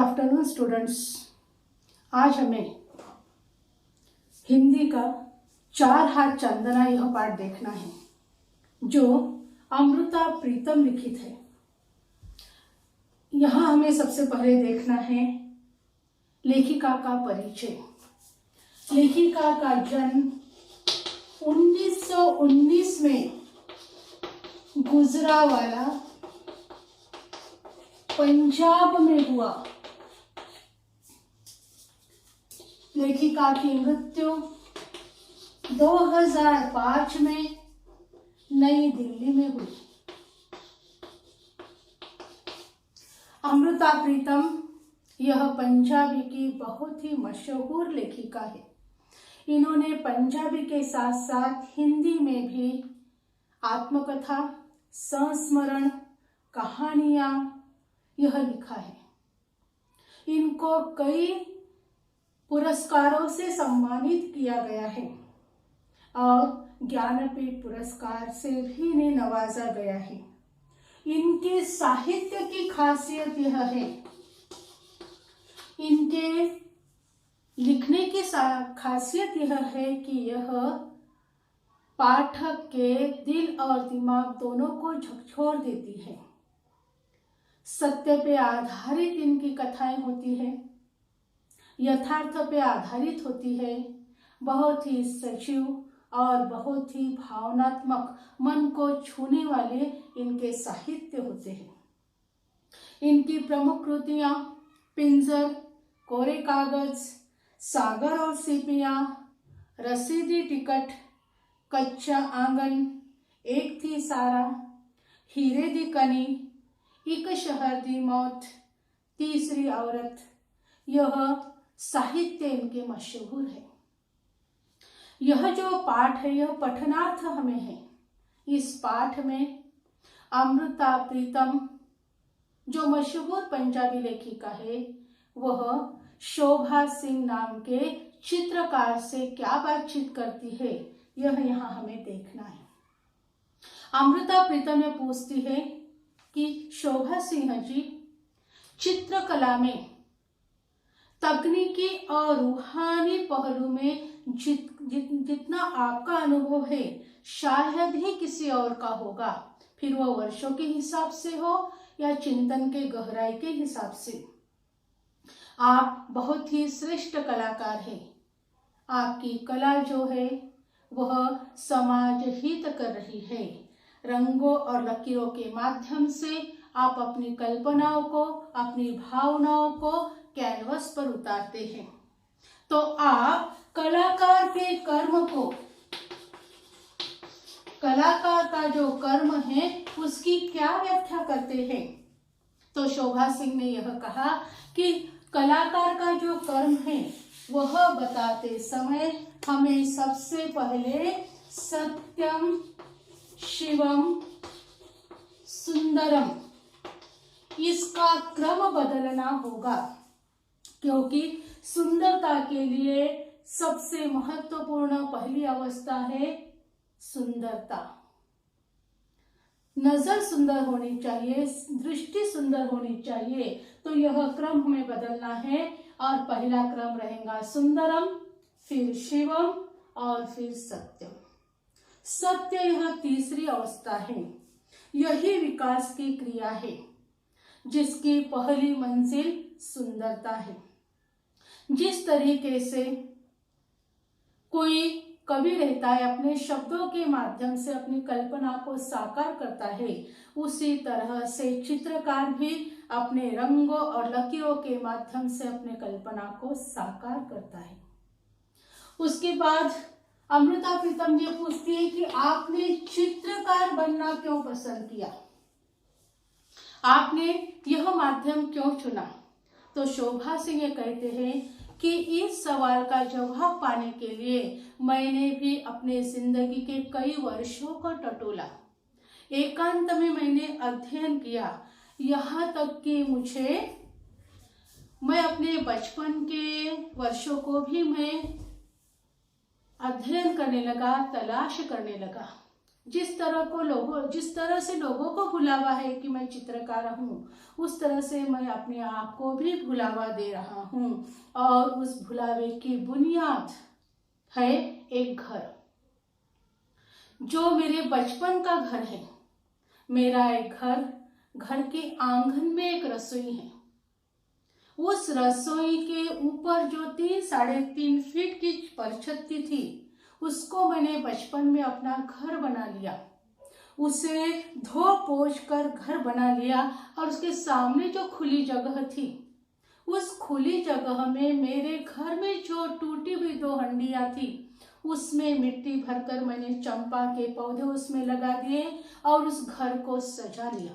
Afternoon students. आज हमें हिंदी का चार हाथ चंदना यह पाठ देखना है जो अमृता प्रीतम लिखित है। यहाँ हमें सबसे पहले देखना है लेखिका का परिचय। लेखिका का जन्म 1919 में गुजरावाला पंजाब में हुआ। लेखिका की मृत्यु 2005 में नई दिल्ली में हुई। अमृता प्रीतम यह पंजाबी की बहुत ही मशहूर लेखिका है। इन्होंने पंजाबी के साथ साथ हिंदी में भी आत्मकथा, संस्मरण, कहानियां यह लिखा है। इनको कई पुरस्कारों से सम्मानित किया गया है और ज्ञानपीठ पुरस्कार से भी इन्हें नवाजा गया है। इनके साहित्य की खासियत यह है, इनके लिखने की खासियत यह है कि यह पाठक के दिल और दिमाग दोनों को झकझोर देती है। सत्य पे आधारित इनकी कथाएं होती है, यथार्थ पे आधारित होती है, बहुत ही सजीव और बहुत ही भावनात्मक, मन को छूने वाले इनके साहित्य होते हैं। इनकी प्रमुख कृतियां पिंजर, कोरे कागज, सागर और सीपियां, रसीदी टिकट, कच्चा आंगन, एक थी सारा, हीरे दी कनी, एक शहर दी मौत, तीसरी औरत, यह साहित्य इनके मशहूर है। यह जो पाठ है यह पठनार्थ हमें है। इस पाठ में अमृता प्रीतम जो मशहूर पंजाबी लेखिका है वह शोभा सिंह नाम के चित्रकार से क्या बातचीत करती है यह यहाँ हमें देखना है। अमृता प्रीतम ने पूछती है कि शोभा सिंह जी, चित्रकला में तकनीकी और रूहानी पहलू में जितना आपका अनुभव है शायद ही किसी और का होगा, फिर वह वर्षों के हिसाब से हो या चिंतन के गहराई के हिसाब से। आप बहुत ही श्रेष्ठ कलाकार हैं। आपकी कला जो है वह समाज हित कर रही है। रंगों और लकीरों के माध्यम से आप अपनी कल्पनाओं को, अपनी भावनाओं को कैनवस पर उतारते हैं। तो आप कलाकार के कर्म को, कलाकार का जो कर्म है उसकी क्या व्याख्या करते हैं? तो शोभा सिंह ने यह कहा कि कलाकार का जो कर्म है वह बताते समय हमें सबसे पहले सत्यम, शिवम, सुंदरम इसका क्रम बदलना होगा, क्योंकि सुंदरता के लिए सबसे महत्वपूर्ण पहली अवस्था है सुंदरता। नजर सुंदर होनी चाहिए, दृष्टि सुंदर होनी चाहिए, तो यह क्रम हमें बदलना है और पहला क्रम रहेगा सुंदरम, फिर शिवम और फिर सत्यम। सत्य यह तीसरी अवस्था है। यही विकास की क्रिया है जिसकी पहली मंजिल सुंदरता है। जिस तरीके से कोई कवि रहता है अपने शब्दों के माध्यम से अपनी कल्पना को साकार करता है, उसी तरह से चित्रकार भी अपने रंगों और लकीरों के माध्यम से अपने कल्पना को साकार करता है। उसके बाद अमृता प्रीतम जी पूछती है कि आपने चित्रकार बनना क्यों पसंद किया, आपने यह माध्यम क्यों चुना? तो शोभा सिंह ये कहते हैं कि इस सवाल का जवाब पाने के लिए मैंने भी अपने जिंदगी के कई वर्षों को टटोला, एकांत में मैंने अध्ययन किया, यहाँ तक कि मैं अपने बचपन के वर्षों को भी मैं अध्ययन करने लगा, तलाश करने लगा। जिस तरह से लोगों को भुलावा है कि मैं चित्रकार हूँ, उस तरह से मैं अपने आप को भी भुलावा दे रहा हूँ। और उस भुलावे की बुनियाद है एक घर, जो मेरे बचपन का घर है। मेरा एक घर के आंगन में एक रसोई है। उस रसोई के ऊपर जो 3-3.5 फीट की परछत्ती थी, उसको मैंने बचपन में अपना घर बना लिया। उसे धो पोंछ कर घर बना लिया और उसके सामने जो खुली जगह थी, उस खुली जगह में मेरे घर में जो टूटी हुई 2 हंडियां थी, उसमें मिट्टी भरकर मैंने चंपा के पौधे उसमें लगा दिए और उस घर को सजा लिया।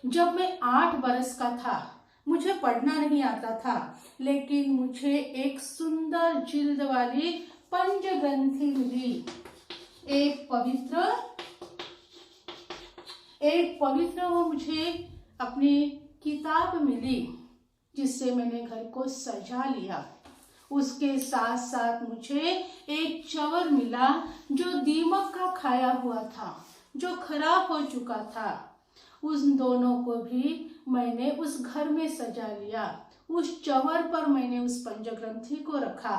जब मैं 8 बरस का था, मुझे पढ़ना नहीं आता था, लेकिन मुझे एक सुंदर जिल्द वाली पंचग्रंथि मिली। एक पवित्र वो मुझे अपनी किताब मिली, जिससे मैंने घर को सजा लिया। उसके साथ साथ मुझे एक चवर मिला जो दीमक का खाया हुआ था, जो खराब हो चुका था। उन दोनों को भी मैंने उस घर में सजा लिया। उस चवर पर मैंने उस पंचग्रंथि को रखा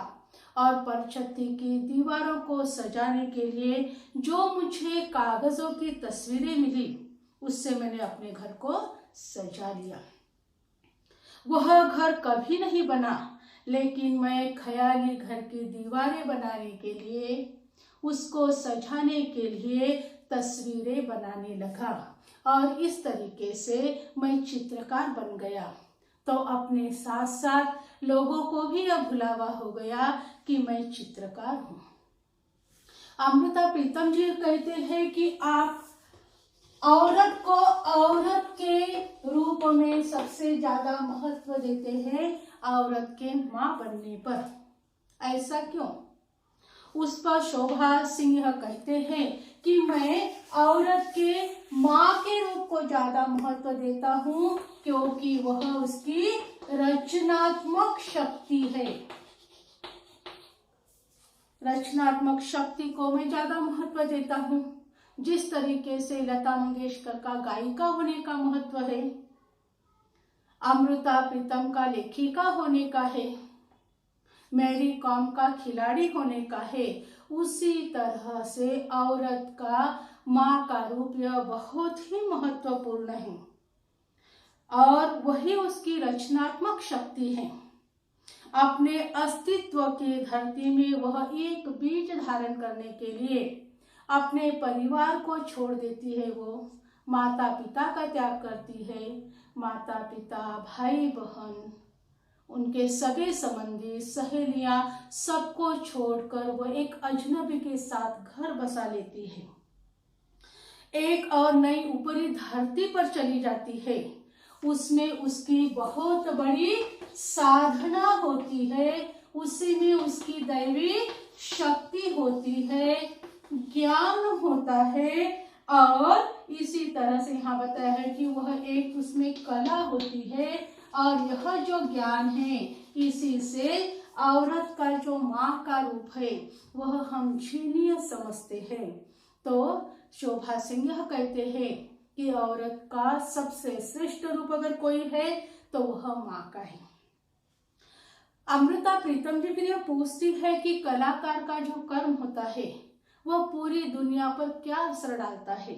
और परछत्ती की दीवारों को सजाने के लिए जो मुझे कागजों की तस्वीरें मिली, उससे मैंने अपने घर को सजा लिया। वह घर कभी नहीं बना, लेकिन मैं ख्याली घर की दीवारें बनाने के लिए, उसको सजाने के लिए तस्वीरें बनाने लगा और इस तरीके से मैं चित्रकार बन गया। तो अपने साथ साथ लोगों को भी यह भुलावा हो गया कि मैं चित्रकार हूँ। अमृता प्रीतम जी कहते हैं कि आप औरत को औरत के रूप में सबसे ज्यादा महत्व देते हैं औरत के माँ बनने पर। ऐसा क्यों? उस पर शोभा सिंह कहते हैं कि मैं औरत के माँ के रूप को ज्यादा महत्व देता हूँ, क्योंकि वह उसकी रचनात्मक शक्ति है। रचनात्मक शक्ति को मैं ज्यादा महत्व देता हूँ। जिस तरीके से लता मंगेशकर का गायिका होने का महत्व है, अमृता प्रीतम का लेखिका होने का है, मैरी कॉम का खिलाड़ी होने का है, उसी तरह से औरत का माँ का रूप यह बहुत ही महत्वपूर्ण है और वही उसकी रचनात्मक शक्ति है। अपने अस्तित्व की धरती में वह एक बीज धारण करने के लिए अपने परिवार को छोड़ देती है। वो माता पिता का त्याग करती है। माता पिता, भाई बहन, उनके सगे संबंधी, सहेलियां, सबको छोड़कर वो एक अजनबी के साथ घर बसा लेती है। एक और नई ऊपरी धरती पर चली जाती है। उसमें उसकी बहुत बड़ी साधना होती है, उसी में उसकी दैवी शक्ति होती है, ज्ञान होता है और इसी तरह से यहाँ बताया है कि वह एक उसमें कला होती है और यह जो ज्ञान है, इसी से औरत का जो माँ का रूप है वह हम जीनियस समझते हैं। तो शोभा सिंह कहते हैं कि औरत का सबसे श्रेष्ठ रूप अगर कोई है तो वह माँ का है। अमृता प्रीतम जी फिर यह पूछती है कि कलाकार का जो कर्म होता है वह पूरी दुनिया पर क्या असर डालता है।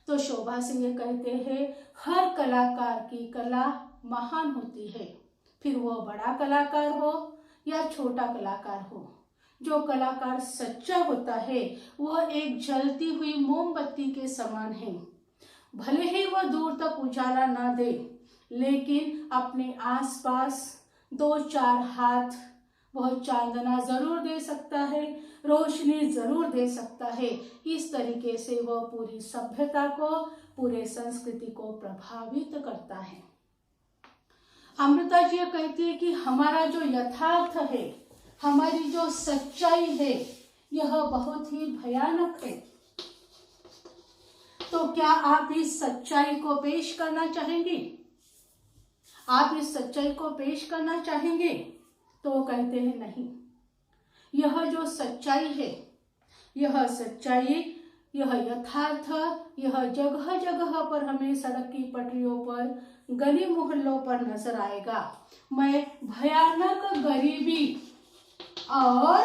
तो शोभा सिंह कहते हैं हर कलाकार की कला महान होती है, फिर वो बड़ा कलाकार हो या छोटा कलाकार हो। जो कलाकार सच्चा होता है वह एक जलती हुई मोमबत्ती के समान है। भले ही वह दूर तक उजाला ना दे, लेकिन अपने आसपास 2-4 हाथ वह चांदना जरूर दे सकता है, रोशनी जरूर दे सकता है। इस तरीके से वह पूरी सभ्यता को, पूरे संस्कृति को प्रभावित करता है। अमृता जी कहती है कि हमारा जो यथार्थ है, हमारी जो सच्चाई है, यह बहुत ही भयानक है। तो क्या आप इस सच्चाई को पेश करना चाहेंगे? आप इस सच्चाई को पेश करना चाहेंगे? तो वो कहते हैं नहीं, यह जो सच्चाई है, यह सच्चाई यह यथार्थ यह जगह जगह पर हमें सड़क की पटरियों पर, गली मोहल्लों पर नजर आएगा। मैं भयानक गरीबी और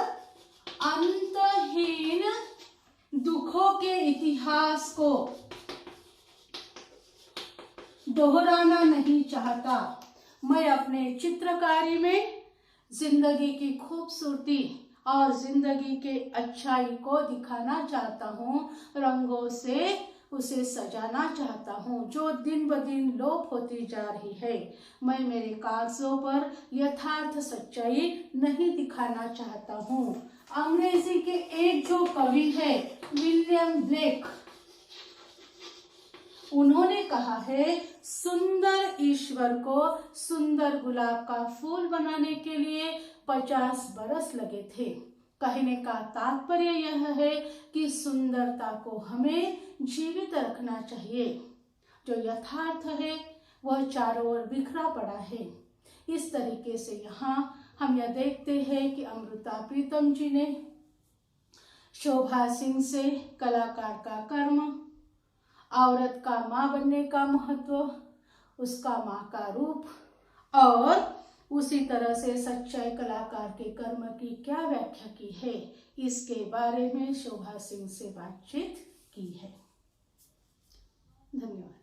अंतहीन दुखों के इतिहास को दोहराना नहीं चाहता। मैं अपने चित्रकारी में जिंदगी की खूबसूरती और जिंदगी के अच्छाई को दिखाना चाहता हूँ, रंगों से उसे सजाना चाहता हूँ जो दिन ब दिन लोप होती जा रही है। मैं मेरे कागजों पर यथार्थ सच्चाई नहीं दिखाना चाहता हूँ। अंग्रेजी के एक जो कवि है विलियम ब्लेक, उन्होंने कहा है, सुंदर ईश्वर को सुंदर गुलाब का फूल बनाने के लिए 50 बरस लगे थे। कहने का तात्पर्य यह है कि सुंदरता को हमें जीवित रखना चाहिए। जो यथार्थ है वह चारों ओर बिखरा पड़ा है। इस तरीके से यहाँ हम यह देखते हैं कि अमृता प्रीतम जी ने शोभा सिंह से कलाकार का कर्म, औरत का माँ बनने का महत्व, उसका माँ का रूप और उसी तरह से सच्चाई कलाकार के कर्म की क्या व्याख्या की है, इसके बारे में शोभा सिंह से बातचीत की है। धन्यवाद।